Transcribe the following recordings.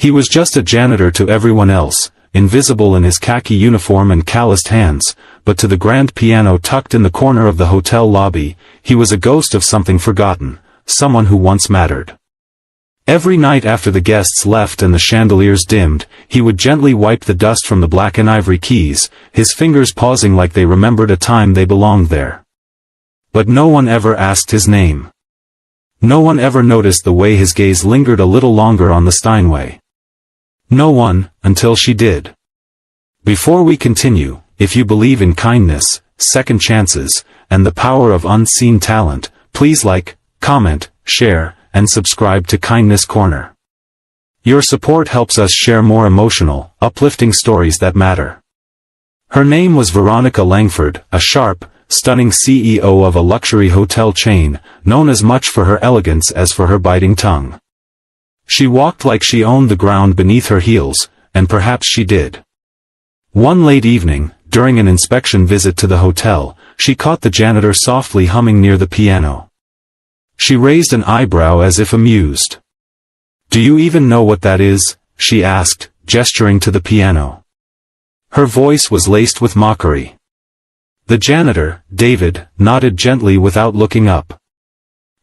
He was just a janitor to everyone else, invisible in his khaki uniform and calloused hands, but to the grand piano tucked in the corner of the hotel lobby, he was a ghost of something forgotten, someone who once mattered. Every night after the guests left and the chandeliers dimmed, he would gently wipe the dust from the black and ivory keys, his fingers pausing like they remembered a time they belonged there. But no one ever asked his name. No one ever noticed the way his gaze lingered a little longer on the Steinway. No one, until she did. Before we continue, if you believe in kindness, second chances, and the power of unseen talent, please like, comment, share, and subscribe to Kindness Corner. Your support helps us share more emotional, uplifting stories that matter. Her name was Veronica Langford, a sharp, stunning CEO of a luxury hotel chain, known as much for her elegance as for her biting tongue. She walked like she owned the ground beneath her heels, and perhaps she did. One late evening, during an inspection visit to the hotel, she caught the janitor softly humming near the piano. She raised an eyebrow as if amused. "Do you even know what that is?" she asked, gesturing to the piano. Her voice was laced with mockery. The janitor, David, nodded gently without looking up.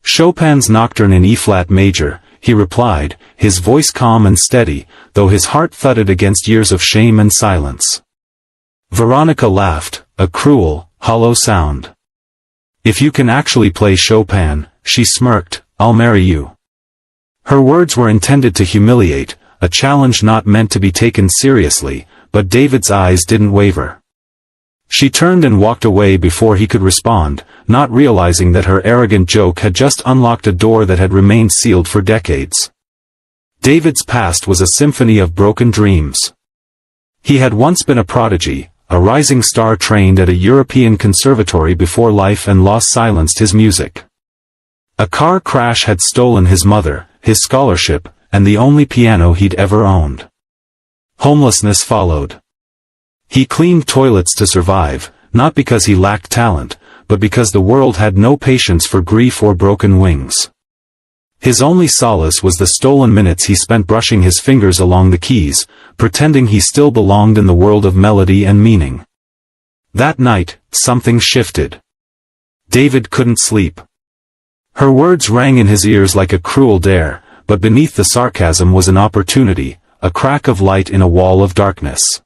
"Chopin's Nocturne in E-flat major," he replied, his voice calm and steady, though his heart thudded against years of shame and silence. Veronica laughed, a cruel, hollow sound. "If you can actually play Chopin," she smirked, "I'll marry you." Her words were intended to humiliate, a challenge not meant to be taken seriously, but David's eyes didn't waver. She turned and walked away before he could respond, not realizing that her arrogant joke had just unlocked a door that had remained sealed for decades. David's past was a symphony of broken dreams. He had once been a prodigy, a rising star trained at a European conservatory before life and loss silenced his music. A car crash had stolen his mother, his scholarship, and the only piano he'd ever owned. Homelessness followed. He cleaned toilets to survive, not because he lacked talent, but because the world had no patience for grief or broken wings. His only solace was the stolen minutes he spent brushing his fingers along the keys, pretending he still belonged in the world of melody and meaning. That night, something shifted. David couldn't sleep. Her words rang in his ears like a cruel dare, but beneath the sarcasm was an opportunity, a crack of light in a wall of darkness.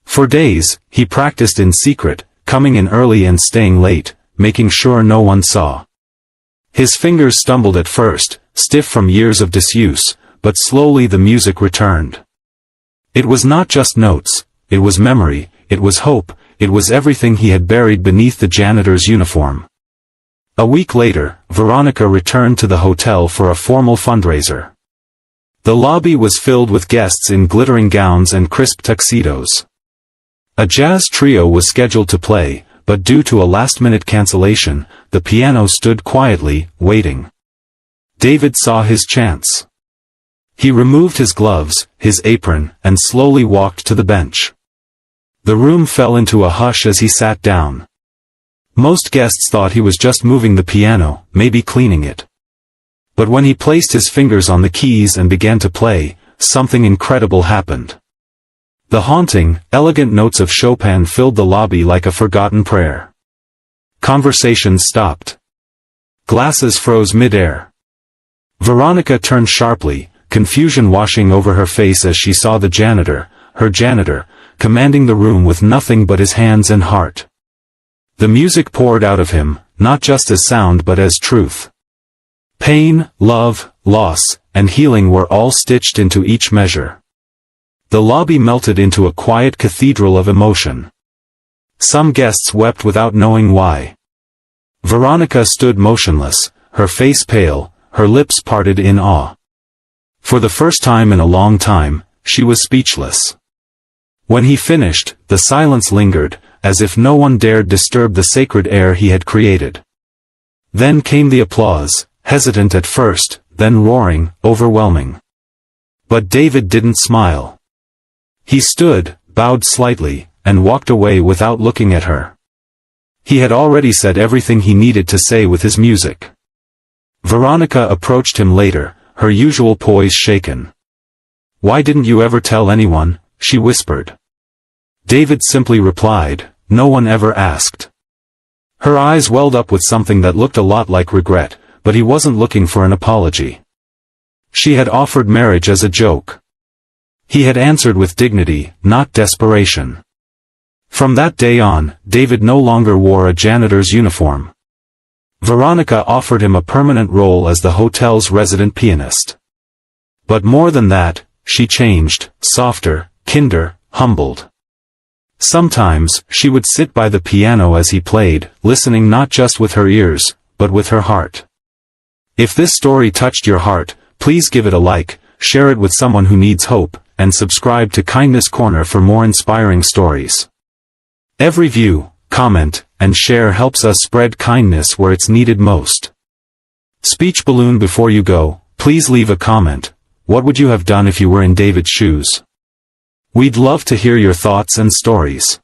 For days, he practiced in secret, coming in early and staying late, making sure no one saw. His fingers stumbled at first, stiff from years of disuse, but slowly the music returned. It was not just notes, it was memory, it was hope, it was everything he had buried beneath the janitor's uniform. A week later, Veronica returned to the hotel for a formal fundraiser. The lobby was filled with guests in glittering gowns and crisp tuxedos. A jazz trio was scheduled to play, but due to a last-minute cancellation, the piano stood quietly, waiting. David saw his chance. He removed his gloves, his apron, and slowly walked to the bench. The room fell into a hush as he sat down. Most guests thought he was just moving the piano, maybe cleaning it. But when he placed his fingers on the keys and began to play, something incredible happened. The haunting, elegant notes of Chopin filled the lobby like a forgotten prayer. Conversations stopped. Glasses froze mid-air. Veronica turned sharply, confusion washing over her face as she saw the janitor, her janitor, commanding the room with nothing but his hands and heart. The music poured out of him, not just as sound but as truth. Pain, love, loss, and healing were all stitched into each measure. The lobby melted into a quiet cathedral of emotion. Some guests wept without knowing why. Veronica stood motionless, her face pale, her lips parted in awe. For the first time in a long time, she was speechless. When he finished, the silence lingered, as if no one dared disturb the sacred air he had created. Then came the applause, hesitant at first, then roaring, overwhelming. But David didn't smile. He stood, bowed slightly, and walked away without looking at her. He had already said everything he needed to say with his music. Veronica approached him later, her usual poise shaken. "Why didn't you ever tell anyone?" she whispered. David simply replied, "No one ever asked." Her eyes welled up with something that looked a lot like regret, but he wasn't looking for an apology. She had offered marriage as a joke. He had answered with dignity, not desperation. From that day on, David no longer wore a janitor's uniform. Veronica offered him a permanent role as the hotel's resident pianist. But more than that, she changed, softer, kinder, humbled. Sometimes, she would sit by the piano as he played, listening not just with her ears, but with her heart. If this story touched your heart, please give it a like, share it with someone who needs hope, and subscribe to Kindness Corner for more inspiring stories. Every view, comment, and share helps us spread kindness where it's needed most. Speech balloon before you go, please leave a comment. What would you have done if you were in David's shoes? We'd love to hear your thoughts and stories.